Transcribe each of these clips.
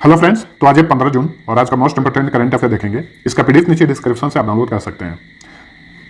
Hello friends, तो आज है 15 जून और आज का मोस्ट इंपोर्टेंट करंट अफेयर देखेंगे। इसका पीडीएफ नीचे डिस्क्रिप्शन से आप डाउनलोड कर सकते हैं।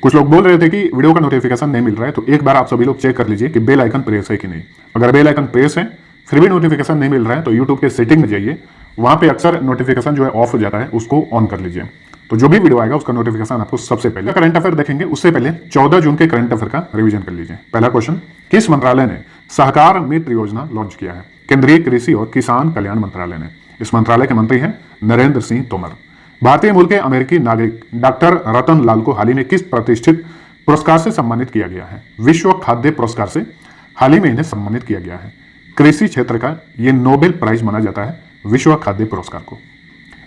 कुछ लोग बोल रहे थे कि वीडियो का नोटिफिकेशन नहीं मिल रहा है, तो एक बार आप सभी लोग चेक कर लीजिए कि बेल आइकन प्रेस है कि नहीं। अगर बेल आइकन प्रेस है फिर भी नोटिफिकेशन नहीं मिल रहा है तो यूट्यूब के सेटिंग में जाइए, वहां पे अक्सर नोटिफिकेशन जो है ऑफ हो जाता है, उसको ऑन कर लीजिए। तो जो भी वीडियो आएगा उसका नोटिफिकेशन आपको सबसे पहले। करंट अफेयर देखेंगे उससे पहले 14 जून के करंट अफेयर का रिवीजन कर लीजिए। पहला क्वेश्चन, किस मंत्रालय ने सहकार मित्र योजना लॉन्च किया है? केंद्रीय कृषि और किसान कल्याण मंत्रालय ने। इस मंत्रालय के मंत्री हैं नरेंद्र सिंह तोमर। भारतीय मूल के अमेरिकी नागरिक डॉक्टर रतन लाल को हाल ही में किस प्रतिष्ठित पुरस्कार से सम्मानित किया गया है? विश्व खाद्य पुरस्कार से हाल ही में इन्हें सम्मानित किया गया है। कृषि क्षेत्र का यह नोबेल प्राइज माना जाता है विश्व खाद्य पुरस्कार को।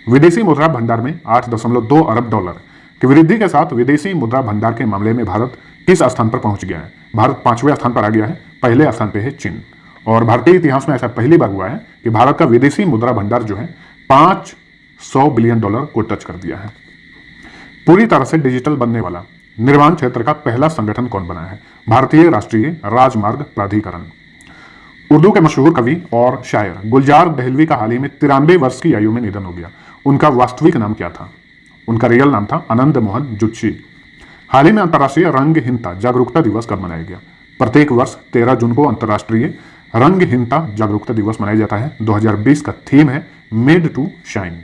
विदेशी मुद्रा भंडार में 8.2 अरब डॉलर की वृद्धि के साथ विदेशी मुद्रा भंडार के मामले में भारत किस स्थान पर पहुंच गया है? भारत 5वें स्थान पर आ गया है। पहले स्थान पर है चीन। और भारतीय इतिहास में ऐसा पहली बार हुआ है कि भारत का विदेशी मुद्रा भंडार जो है 500 बिलियन डॉलर को टच कर दिया है। पूरी तरह से डिजिटल बनने वाला निर्माण क्षेत्र का पहला संगठन कौन बना है? भारतीय राष्ट्रीय राजमार्ग प्राधिकरण। उर्दू के मशहूर कवि और शायर गुलजार दहलवी का हाल ही में 93 वर्ष की आयु में निधन हो गया। उनका वास्तविक नाम क्या था? उनका रियल नाम था आनंद मोहन जुत्शी। हाल ही में अंतर्राष्ट्रीय रंगहीनता जागरूकता दिवस कब मनाया गया? प्रत्येक वर्ष 13 जून को अंतर्राष्ट्रीय रंगहीनता जागरूकता दिवस मनाया जाता है। 2020 का थीम है मेड टू शाइन।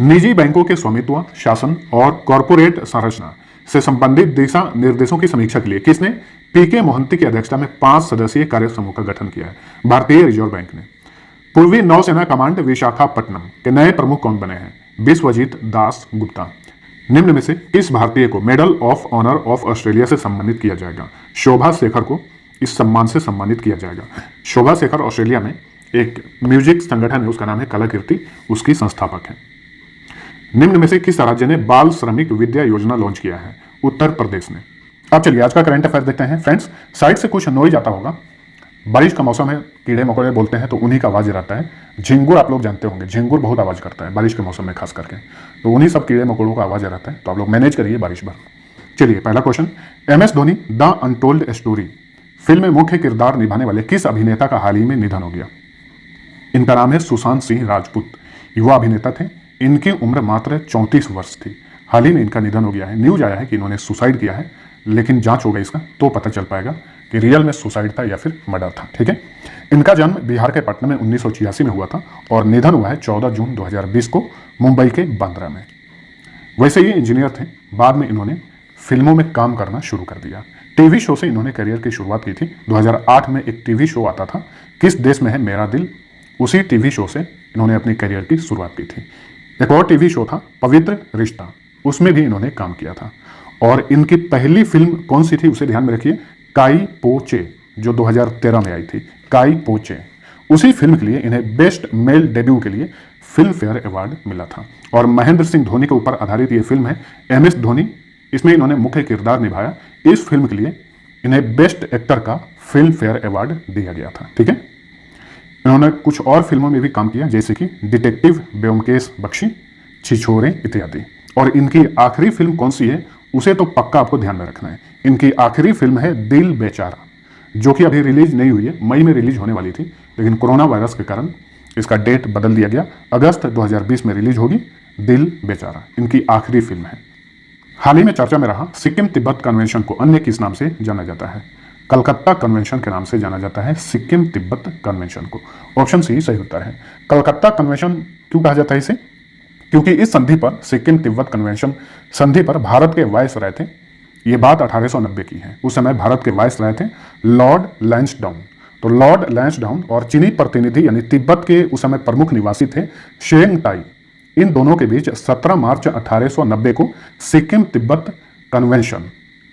निजी बैंकों के स्वामित्व, शासन और कॉरपोरेट संरचना से संबंधित दिशा निर्देशों की समीक्षा के लिए किसने पीके मोहंती की अध्यक्षता में 5 सदस्यीय कार्य समूह का गठन किया है? भारतीय रिजर्व बैंक ने। पूर्वी नौसेना कमांड विशाखापट्टनम के नए प्रमुख कौन बने हैं? विश्वजीत दास गुप्ता। निम्न में से किस भारतीय को medal of honour of Australia से सम्मानित किया जाएगा? शोभा शेखर को इस सम्मान से सम्मानित किया जाएगा। शोभा शेखर ऑस्ट्रेलिया में एक म्यूजिक संगठन है, उसका नाम है कलाकीर्ति, उसकी संस्थापक है। निम्न में से किस राज्य ने बाल श्रमिक विद्या योजना लॉन्च किया है? उत्तर प्रदेश ने। अब चलिए आज का करंट अफेयर देखते हैं। फ्रेंड्स, साइड से कुछ नॉइज आता होगा, बारिश का मौसम है, कीड़े मकोड़े बोलते हैं तो उन्हीं का आवाज रहता है। झिंगुर आप लोग जानते होंगे, झिंगुर बहुत आवाज करता है बारिश के मौसम में खास करके, तो उन्हीं सब कीड़े मकोड़ों का आवाज रहता है, तो आप लोग मैनेज करिए बारिश भर। चलिए पहला question, MS Dhoni the untold story film में मुख्य किरदार निभाने वाले किस अभिनेता का हाल ही में निधन हो गया? इनका नाम है सुशांत सिंह राजपूत। युवा अभिनेता थे, इनकी उम्र मात्र 34 वर्ष थी। हाल ही में इनका निधन हो गया है। न्यूज आया है कि इन्होंने सुसाइड किया है, लेकिन जांच होगा इसका तो पता चल पाएगा कि रियल में सुसाइड था या फिर मर्डर था। ठीक है। इनका जन्म बिहार के पटना में 1986 में हुआ था और निधन हुआ है 14 जून 2020 को मुंबई के बांद्रा में। वैसे ये इंजीनियर थे, बाद में इन्होंने फिल्मों में काम करना शुरू कर दिया। टीवी शो से इन्होंने करियर की शुरुआत की थी। 2008 में एक टीवी शो आता था, किस देश में है मेरा दिल, उसी टीवी शो से इन्होंने अपनी करियर की शुरुआत की थी। एक और टीवी शो था पवित्र रिश्ता, उसमें भी इन्होंने काम किया था। और इनकी पहली फिल्म कौन सी थी उसे ध्यान में रखिए, काई पो चे, जो 2013 में आई थी, काई पो चे। उसी फिल्म के लिए इन्हें बेस्ट मेल डेब्यू के लिए फिल्म फेयर अवार्ड मिला था। और महेंद्र सिंह धोनी के ऊपर आधारित ये फिल्म है MS धोनी, इसमें इन्होंने मुख्य किरदार निभाया। इस फिल्म के लिए इन्हें बेस्ट एक्टर का फिल्म फेयर अवार्ड दिया गया था। ठीक है। इन्होंने कुछ और फिल्मों में भी काम किया, जैसे कि डिटेक्टिव ब्योमकेश बख्शी, छिछोरे इत्यादि। और इनकी आखिरी फिल्म कौन सी है उसे तो पक्का आपको ध्यान में रखना है। इनकी आखिरी फिल्म है दिल बेचारा, जो कि अभी रिलीज नहीं हुई है, मई में रिलीज होने वाली थी, लेकिन कोरोना वायरस के कारण इसका डेट बदल दिया गया। अगस्त 2020 में रिलीज होगी दिल बेचारा, इनकी आखिरी फिल्म है। हाल ही में चर्चा में रहा सिक्किम तिब्बत कन्वेंशन को अन्य किस नाम से जाना जाता है? कलकत्ता कन्वेंशन के नाम से जाना जाता है सिक्किम तिब्बत कन्वेंशन को। ऑप्शन सी सही उत्तर है। कलकत्ता कन्वेंशन क्यों कहा जाता है इसे? क्योंकि इस संधि पर, सिक्किम तिब्बत कन्वेंशन संधि पर भारत के वायसराय थे। ये बात 1890 की है। उस समय भारत के वायसराय थे लॉर्ड लैंसडाउन। तो लॉर्ड लैंसडाउन और चीनी प्रतिनिधि यानी तिब्बत के उस समय प्रमुख निवासी थे शेंग ताई। इन दोनों के बीच 17 मार्च 1890 को सिक्किम तिब्बत कन्वेंशन,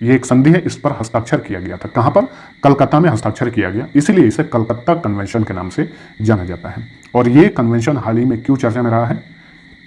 ये एक संधि है, इस पर हस्ताक्षर किया गया था। कहां पर? कलकत्ता में हस्ताक्षर किया गया, इसीलिए इसे कलकत्ता कन्वेंशन के नाम से जाना जाता है। और ये कन्वेंशन हाल ही में क्यों चर्चा में रहा है?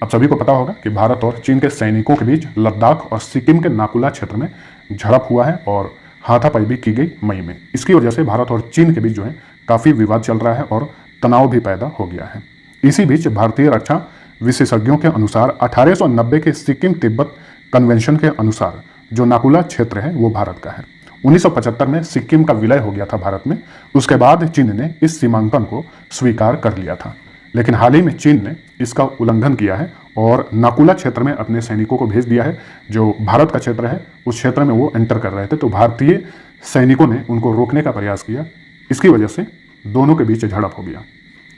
अब सभी को पता होगा कि भारत और चीन के सैनिकों के बीच लद्दाख और सिक्किम के नाकुला क्षेत्र में झड़प हुआ है और हाथापाई भी की गई मई में। इसकी वजह से भारत और चीन के बीच जो है काफी विवाद चल रहा है और तनाव भी पैदा हो गया है। इसी बीच भारतीय रक्षा विशेषज्ञों के अनुसार 1890 के सिक्किम तिब्बत कन्वेंशन के अनुसार जो नाकुला क्षेत्र है वो भारत का है। 1975 में सिक्किम का विलय हो गया था भारत में। उसके बाद चीन ने इस सीमांकन को स्वीकार कर लिया था, लेकिन हाल ही में चीन ने इसका उल्लंघन किया है और नाकुला क्षेत्र में अपने सैनिकों को भेज दिया है। जो भारत का क्षेत्र है उस क्षेत्र में वो एंटर कर रहे थे, तो भारतीय सैनिकों ने उनको रोकने का प्रयास किया। इसकी वजह से दोनों के बीच झड़प हो गया।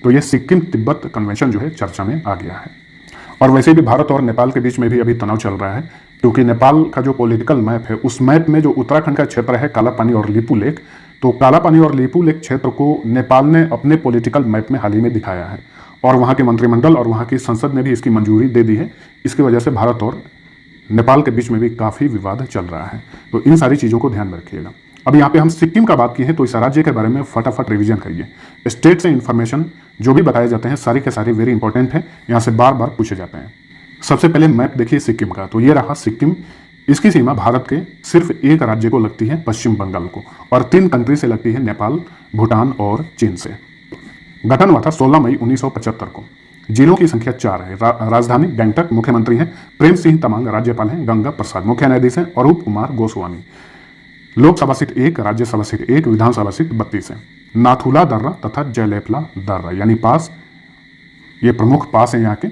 तो ये सिक्किम तिब्बत कन्वेंशन जो है चर्चा में आ गया है। और वैसे भी भारत और नेपाल के बीच में भी अभी तनाव चल रहा है, क्योंकि नेपाल का जो पॉलिटिकल मैप है उस मैप में जो उत्तराखंड का क्षेत्र है काला पानी और लिपू लेक, तो काला पानी और लिपू लेक क्षेत्र को नेपाल ने अपने पॉलिटिकल मैप में हाल ही में दिखाया है और वहाँ के मंत्रिमंडल और वहाँ की संसद ने भी इसकी मंजूरी दे दी है। इसकी वजह से भारत और नेपाल के बीच में भी काफ़ी विवाद चल रहा है। तो इन सारी चीज़ों को ध्यान में रखिएगा। अब यहाँ पे हम सिक्किम का बात की है, तो इस राज्य के बारे में फटाफट रिवीजन करिए। स्टेट से इन्फॉर्मेशन जो भी बताए जाते हैं सारी के सारे वेरी इंपॉर्टेंट है, यहाँ से बार बार पूछे जाते हैं। सबसे पहले मैप देखिए सिक्किम का, तो ये रहा सिक्किम। इसकी सीमा भारत के सिर्फ एक राज्य को लगती है, पश्चिम बंगाल को, और 3 कंट्री से लगती है, नेपाल, भूटान और चीन से। गठन हुआ था 16 मई 1975 को। जिलों की संख्या 4 है। राजधानी गैंगटक, मुख्यमंत्री हैं प्रेम सिंह तमांग, राज्यपाल हैं गंगा प्रसाद, मुख्य न्यायाधीश हैं अरूप कुमार गोस्वामी। लोकसभा सीट 1, राज्यसभा सीट 1, विधानसभा सीट 32 है। नाथुला दर्रा तथा जयलेपला दर्रा यानी पास, ये प्रमुख पास है यहाँ के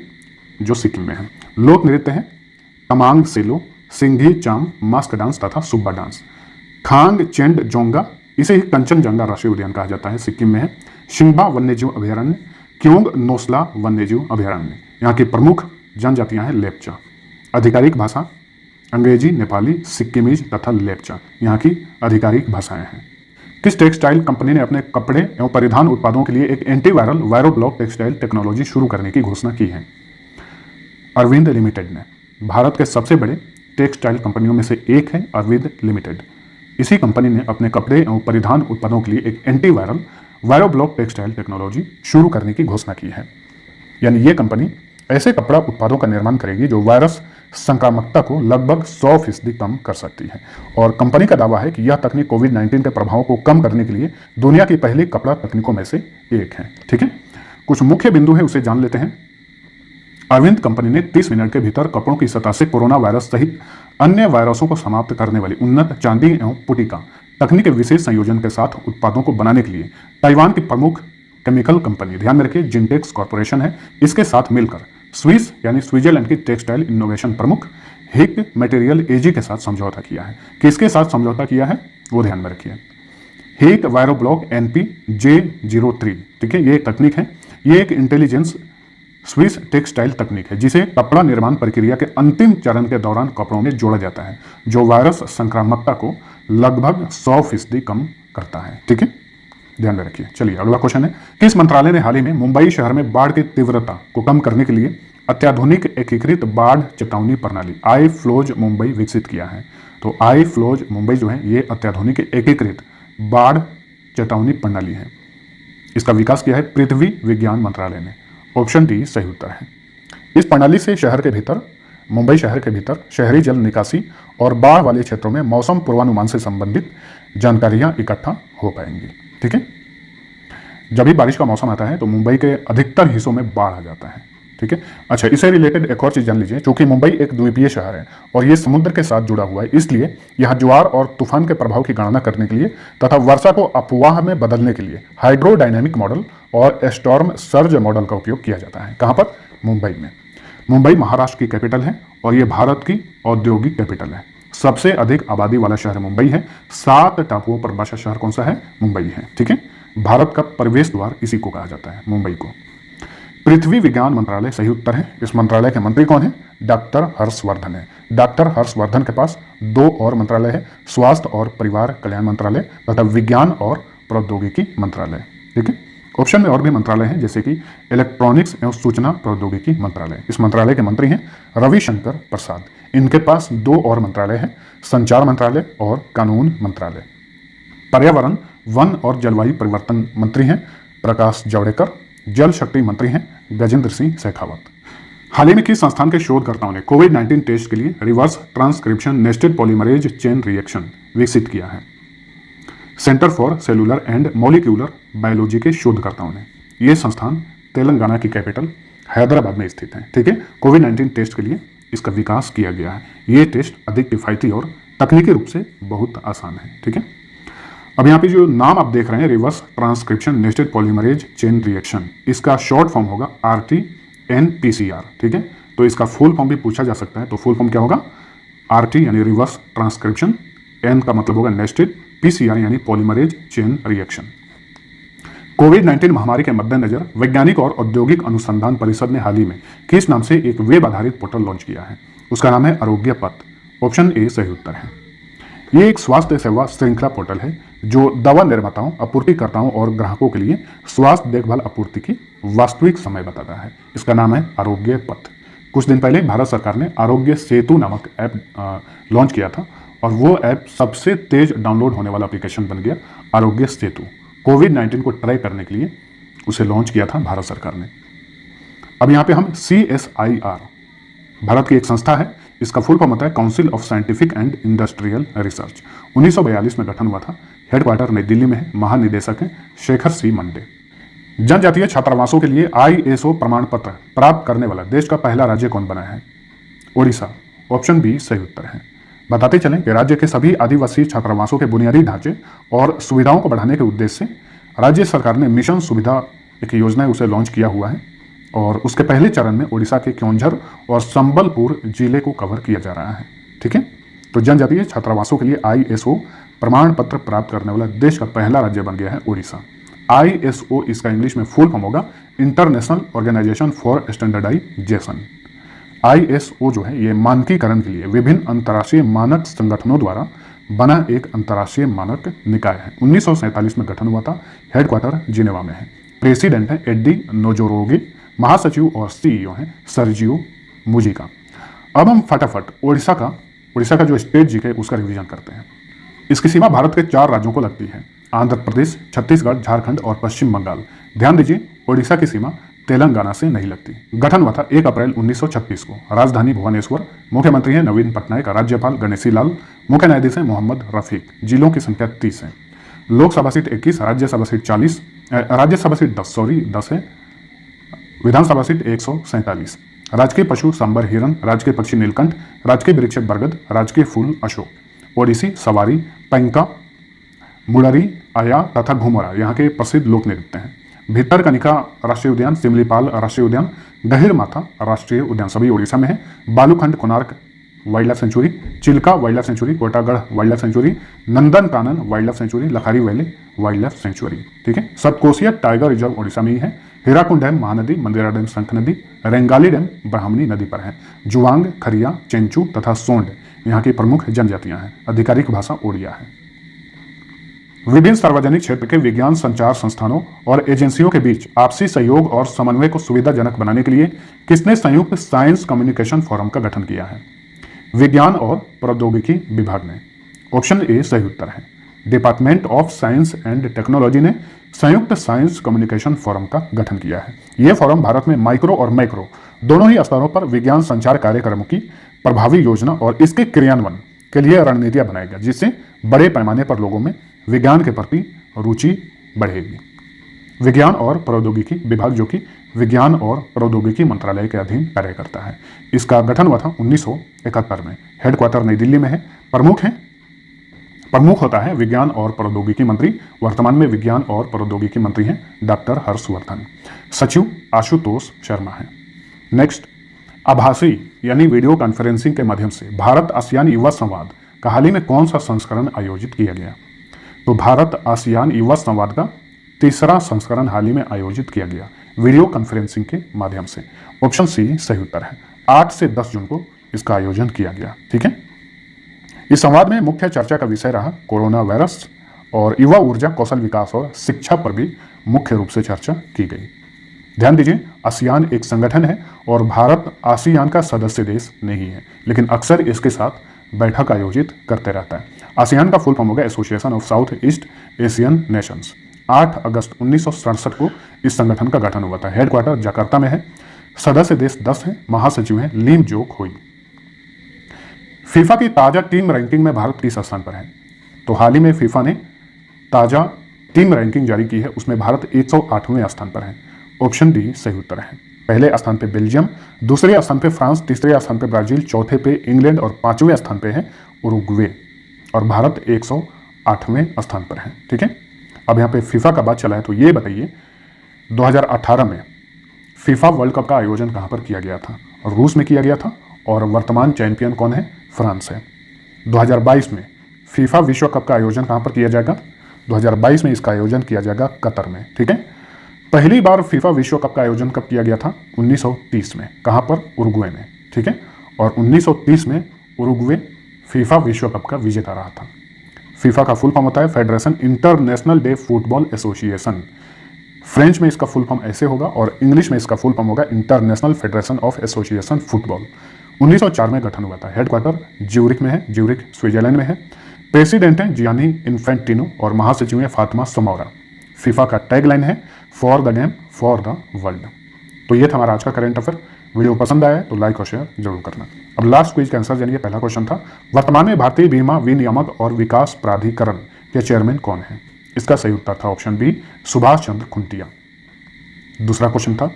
जो सिक्किम में है। लोक नृत्य है तमांग सेलो, सिंघी चाम, मास्क डांस तथा सुब्बा डांस। खांग चेंड जोंगा, इसे ही कंचनजंगा राष्ट्रीय उद्यान कहा जाता है, सिक्किम में है। शिंगबा वन्यजीव अभयारण्य, क्योंग नोसला वन्यजीव अभयारण्य। यहाँ की प्रमुख जनजातियां हैं लेप्चा। आधिकारिक भाषा अंग्रेजी, नेपाली, सिक्किमीज तथा लेप्चा यहाँ की आधिकारिक भाषाएं हैं। किस टेक्सटाइल कंपनी ने अपने कपड़े एवं परिधान उत्पादों के लिए एक एंटीवायरल वायरोब्लॉक टेक्सटाइल टेक्नोलॉजी शुरू करने की घोषणा की है? अरविंद लिमिटेड ने। भारत के सबसे बड़े टेक्सटाइल कंपनियों में से एक है अरविंद लिमिटेड। इसी कंपनी ने अपने कपड़े एवं परिधान उत्पादों के लिए एक एंटीवायरल वायरोब्लॉक टेक्सटाइल टेक्नोलॉजी शुरू करने की घोषणा की है। यानी ये कंपनी ऐसे कपड़ा उत्पादों का निर्माण करेगी जो वायरस संक्रामकता को लगभग 100% कम कर सकती है। और कंपनी का दावा है कि यह तकनीक कोविड-19 के प्रभाव को कम करने के लिए दुनिया की पहली कपड़ा तकनीकों में से एक है। ठीक है, कुछ मुख्य बिंदु है उसे जान लेते हैं। अरविंद कंपनी ने 30 मिनट के भीतर कपड़ों की सतह से कोरोना वायरस सहित अन्य वायरसों को समाप्त करने वाली उन्नत चांदी एवं पुटिका तकनीक के विशेष संयोजन के साथ उत्पादों को बनाने के लिए ताइवान की प्रमुख केमिकल कंपनी, ध्यान में रखिए जिनटेक्स कॉर्पोरेशन है, इसके साथ मिलकर स्विस यानी स्विट्जरलैंड की टेक्सटाइल इनोवेशन प्रमुख हिक मटेरियल एजी के साथ समझौता किया है। किसके साथ समझौता किया है वो ध्यान में रखिए। हिक वायरोब्लॉक NPJ03, ठीक है, ये एक तकनीक है। ये एक इंटेलिजेंस स्विस टेक्सटाइल तकनीक है जिसे कपड़ा निर्माण प्रक्रिया के अंतिम चरण के दौरान कपड़ों में जोड़ा जाता है, जो वायरस संक्रामकता को लगभग 100% कम करता है। ठीक है, ध्यान में रखिए। चलिए अगला क्वेश्चन है, किस मंत्रालय ने हाल ही में मुंबई शहर में बाढ़ की तीव्रता को कम करने के लिए अत्याधुनिक एकीकृत बाढ़ चेतावनी प्रणाली आई फ्लोज मुंबई विकसित किया है? तो आई फ्लोज मुंबई जो है ये अत्याधुनिक एकीकृत बाढ़ चेतावनी प्रणाली है। इसका विकास किया है पृथ्वी विज्ञान मंत्रालय ने। ऑप्शन डी सही उत्तर है। इस प्रणाली से शहर के भीतर, मुंबई शहर के भीतर शहरी जल निकासी और बाढ़ वाले क्षेत्रों में मौसम पूर्वानुमान से संबंधित जानकारियां इकट्ठा हो पाएंगी। ठीक है, जब भी बारिश का मौसम आता है तो मुंबई के अधिकतर हिस्सों में बाढ़ आ जाता है। ठीक है, अच्छा, इससे रिलेटेड एक और चीज जान लीजिए। चूंकि मुंबई एक द्वीपीय शहर है और ये समुद्र के साथ जुड़ा हुआ है, इसलिए यहाँ ज्वार और तूफान के प्रभाव की गणना करने के लिए तथा वर्षा को अफवाह में बदलने के लिए हाइड्रोडायनेमिक मॉडल और स्टॉर्म सर्ज मॉडल का उपयोग किया जाता है। कहाँ पर? मुंबई में। मुंबई महाराष्ट्र की कैपिटल है और ये भारत की औद्योगिक कैपिटल है। सबसे अधिक आबादी वाला शहर मुंबई है। 7 टापुओं पर बसा शहर कौन सा है? मुंबई है। ठीक है, भारत का प्रवेश द्वार इसी को कहा जाता है, मुंबई को। पृथ्वी विज्ञान मंत्रालय सही उत्तर है। इस मंत्रालय के मंत्री कौन है? डॉक्टर हर्षवर्धन है। डॉक्टर हर्षवर्धन के पास 2 और मंत्रालय है, स्वास्थ्य और परिवार कल्याण मंत्रालय तथा विज्ञान और प्रौद्योगिकी मंत्रालय। ठीक है, ऑप्शन में और भी मंत्रालय हैं जैसे कि इलेक्ट्रॉनिक्स एवं सूचना प्रौद्योगिकी मंत्रालय। इस मंत्रालय के मंत्री हैं रविशंकर प्रसाद। इनके पास 2 और मंत्रालय हैं, संचार मंत्रालय और कानून मंत्रालय। पर्यावरण, वन और जलवायु परिवर्तन मंत्री हैं प्रकाश जावड़ेकर। जल शक्ति मंत्री हैं गजेंद्र सिंह शेखावत। हाल ही में किस संस्थान के शोधकर्ताओं ने कोविड-19 टेस्ट के लिए reverse transcription nested polymerase chain reaction विकसित किया है? Centre for cellular and molecular biology के शोधकर्ताओं ने। यह संस्थान तेलंगाना की कैपिटल हैदराबाद में स्थित है। ठीक है, कोविड-19 टेस्ट के लिए इसका विकास किया गया है। ये टेस्ट अधिक किफायती और तकनीकी रूप से बहुत आसान है। ठीक है, अब यहाँ पे जो नाम आप देख रहे हैं, reverse transcription nested polymerase chain reaction, इसका शॉर्ट फॉर्म होगा RT-PCR, ठीक है। तो इसका फुल फॉर्म भी पूछा जा सकता है, तो फुल फॉर्म क्या होगा, RT यानी रिवर्स ट्रांसक्रिप्शन, N का मतलब होगा नेस्टेड, PCR यानी पॉलीमरेज चेन रिएक्शन। कोविड-19 महामारी के मद्देनजर वैज्ञानिक और औद्योगिक अनुसंधान परिषद ने हाल ही में किस नाम से एक वेब आधारित पोर्टल लॉन्च किया है? उसका नाम है आरोग्य पथ। ऑप्शन ए सही उत्तर है। ये एक स्वास्थ्य सेवा श्रृंखला पोर्टल है जो दवा निर्माताओं, आपूर्तिकर्ताओं और ग्राहकों के लिए स्वास्थ्य देखभाल आपूर्ति की वास्तविक समय बताता है। इसका नाम है आरोग्य पथ। कुछ दिन पहले भारत सरकार ने आरोग्य सेतु नामक ऐप लॉन्च किया था और वो ऐप सबसे तेज डाउनलोड होने वाला एप्लीकेशन बन गया, आरोग्य सेतु। कोविड-19 को ट्रैक करने के लिए उसे लॉन्च किया था भारत सरकार ने। अब यहाँ पे हम CSIR, भारत की एक संस्था है, इसका फुल फॉर्म होता है council of scientific and industrial research. 1942 में गठन हुआ था, हेडक्वार्टर नई दिल्ली में है, महानिदेशक है शेखर सी मंडे। जनजातीय छात्रावासों के लिए ISO प्रमाण पत्र प्राप्त करने वाला देश का पहला राज्य कौन बना है? ओडिशा। ऑप्शन बी सही उत्तर है। बताते चलें कि राज्य के सभी आदिवासी छात्रावासों के बुनियादी ढांचे और सुविधाओं को बढ़ाने के उद्देश्य से राज्य सरकार ने मिशन सुविधा एक योजना है उसे लॉन्च किया हुआ है और उसके पहले चरण में ओडिशा के क्योंझर और संबलपुर जिले को कवर किया जा रहा है, ठीक है। तो जनजातीय छात्रावासों के लिए ISO प्रमाण पत्र प्राप्त करने वाला देश का पहला राज्य बन गया है ओडिशा। ISO इसका इंग्लिश में फुल फॉर्म होगा international organisation for standardisation. ISO जो है ये मानकीकरण के लिए विभिन्न अंतर्राष्ट्रीय मानक संगठनों द्वारा बना एक अंतर्राष्ट्रीय मानक निकाय है। 1947 में गठन हुआ था, हेडक्वार्टर जिनेवा में है। प्रेसिडेंट है एडी नोजोरोगी, महासचिव और CEO हैं सर्जियो मुजिका। अब हम फटाफट ओडिशा का जो स्टेट जीके उसका रिवीजन करते हैं। इसकी सीमा भारत के 4 राज्यों को लगती है, आंध्र प्रदेश, छत्तीसगढ़, झारखंड और पश्चिम बंगाल। ध्यान दीजिए ओडिशा की सीमा तेलंगाना से नहीं लगती। गठन हुआ था 1 अप्रैल 1936 को। राजधानी भुवनेश्वर। मुख्यमंत्री हैं नवीन पटनायक, राज्यपाल गणेशी लाल, मुख्य न्यायाधीश हैं मोहम्मद रफीक। जिलों की संख्या 30 है। Lok Sabha seat 21, Rajya Sabha seat 40, Rajya Sabha seat 10 है, विधानसभा सीट 147। राजकीय पशु सांबर हिरन, राजकीय पक्षी नीलकंठ, राजकीय वृक्ष बरगद, राजकीय फूल अशोक। ओडिसी सवारी, पैंका, मुड़री, आया तथा घुमरा यहाँ के प्रसिद्ध लोक नृत्य हैं। भितरकनिका राष्ट्रीय उद्यान, सिमलीपाल राष्ट्रीय उद्यान, गहिरमाथा राष्ट्रीय उद्यान सभी ओडिशा में है। Balukhand Konark wildlife sanctuary, Chilka wildlife sanctuary, Kotagarh wildlife sanctuary, Nandankanan wildlife sanctuary, Lakhari valley wildlife sanctuary, ठीक है। सतकोसिया टाइगर रिजर्व ओडिशा में ही है। हीराकुंड डैम महानदी, मंदिरा डैम शंख नदी, रेंगाली डैम ब्राह्मणी नदी पर है। जुवांग, खरिया, चेंचू तथा सोंड यहाँ की प्रमुख जनजातियां हैं। आधिकारिक भाषा ओडिया है। विभिन्न सार्वजनिक क्षेत्र के विज्ञान संचार संस्थानों और एजेंसियों के बीच आपसी सहयोग और समन्वय को सुविधाजनक बनाने के लिए किसने संयुक्त साइंस कम्युनिकेशन फोरम का गठन किया है? विज्ञान और प्रौद्योगिकी विभाग ने। ऑप्शन ए सही उत्तर है। Department of science and technology ने संयुक्त साइंस कम्युनिकेशन फोरम का गठन किया है। यह फोरम भारत में माइक्रो और मैक्रो दोनों ही स्तरों पर विज्ञान संचार कार्यक्रमों की प्रभावी योजना और इसके क्रियान्वयन के लिए रणनीतियां बनाएगा, जिससे बड़े पैमाने पर लोगों में विज्ञान के प्रति रुचि बढ़ेगी। विज्ञान और प्रौद्योगिकी विभाग जो कि विज्ञान और प्रौद्योगिकी मंत्रालय के अधीन कार्य करता है। इसका गठन हुआ था 1971 में। हेडक्वार्टर नई दिल्ली में है। प्रमुख होता है विज्ञान और प्रौद्योगिकी मंत्री। वर्तमान में विज्ञान और प्रौद्योगिकी मंत्री हैं डॉक्टर हर्षवर्धन। सचिव आशुतोष शर्मा है। नेक्स्ट, आभासी यानी वीडियो कॉन्फ्रेंसिंग के माध्यम से भारत आसियान युवा संवाद का हाल ही में कौन सा संस्करण आयोजित किया गया? तो भारत आसियान युवा संवाद का 3रा संस्करण हाल ही में आयोजित किया गया वीडियो कॉन्फ्रेंसिंग के माध्यम से। ऑप्शन सी सही उत्तर है। 8 से 10 जून को इसका आयोजन किया गया, ठीक है। इस संवाद में मुख्य चर्चा का विषय रहा कोरोना वायरस और युवा ऊर्जा, कौशल विकास और शिक्षा पर भी मुख्य रूप से चर्चा की गई। ध्यान दीजिए, आसियान एक संगठन है और भारत आसियान का सदस्य देश नहीं है, लेकिन अक्सर इसके साथ बैठक आयोजित करते रहता है। आसियान का फुल फॉर्म होगा association of south east Asian Nations. 8 अगस्त 1967 को इस संगठन का गठन हुआ था। हेडक्वार्टर जकार्ता में है। सदस्य देश 10 हैं। महासचिव हैं लीम जोक हुई। फीफा की ताजा टीम रैंकिंग में भारत किस स्थान पर है? तो हाल ही में फीफा ने ताजा टीम रैंकिंग जारी की है, उसमें भारत 108वें स्थान पर है। ऑप्शन डी सही उत्तर है। पहले स्थान पे बेल्जियम, दूसरे स्थान पे फ्रांस, तीसरे स्थान पे ब्राजील, चौथे पे इंग्लैंड और 5वें स्थान पे है उरुग्वे। और भारत 8वें स्थान पर है। ठीक है, अब यहाँ पे फीफा का बात चला है तो ये बताइए 2018 में फीफा वर्ल्ड कप का आयोजन कहाँ पर किया गया था? रूस में किया गया था और वर्तमान चैंपियन कौन है? फ्रांस है। 2022 में फीफा विश्व कप का आयोजन कहाँ पर किया जाएगा? 2022 में इसका आयोजन किया जाएगा कतर में। ठीक है, पहली बार फीफा विश्व कप का आयोजन कब किया गया था? 1930 में। कहाँ पर? उरुग्वे में। ठीक है, और 1930 में उरुग्वे फीफा विश्व कप का विजेता रहा था। फीफा का फुल फॉर्म होता है federation international day football association. French में इसका फुल फॉर्म ऐसे होगा और इंग्लिश में इसका फुल फॉर्म होगा international federation of association football. 1904 में गठन हुआ था। हेडक्वार्टर ज्यूरिख में है, ज्यूरिख स्विट्जरलैंड में है। प्रेसिडेंट हैं जियानी इन्फेंटिनो और महासचिव हैं फातिमा समौरा। फीफा का टैगलाइन है for the game for the world. तो ये था हमारा आज का करंट अफेयर। वीडियो पसंद आया तो लाइक और शेयर जरूर करना। अब लास्ट क्विज का आंसर जानिए। पहला क्वेश्चन था वर्तमान में भारतीय बीमा विनियामक और विकास प्राधिकरण के चेयरमैन कौन है? इसका सही उत्तर था ऑप्शन बी सुभाष चंद्र खुंटिया। दूसरा क्वेश्चन था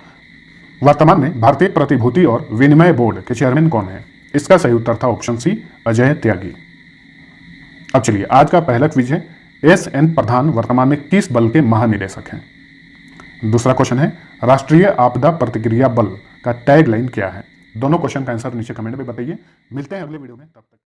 वर्तमान में भारतीय प्रतिभूति और विनिमय बोर्ड के चेयरमैन कौन है? इसका सही उत्तर था ऑप्शन सी अजय त्यागी। अब चलिए आज का पहला क्विज है एस.एन. प्रधान वर्तमान में किस बल के महानिदेशक हैं? दूसरा क्वेश्चन है राष्ट्रीय आपदा प्रतिक्रिया बल का टैगलाइन क्या है? दोनों क्वेश्चन का आंसर नीचे कमेंट में बताइए। मिलते हैं अगले वीडियो में, तब तक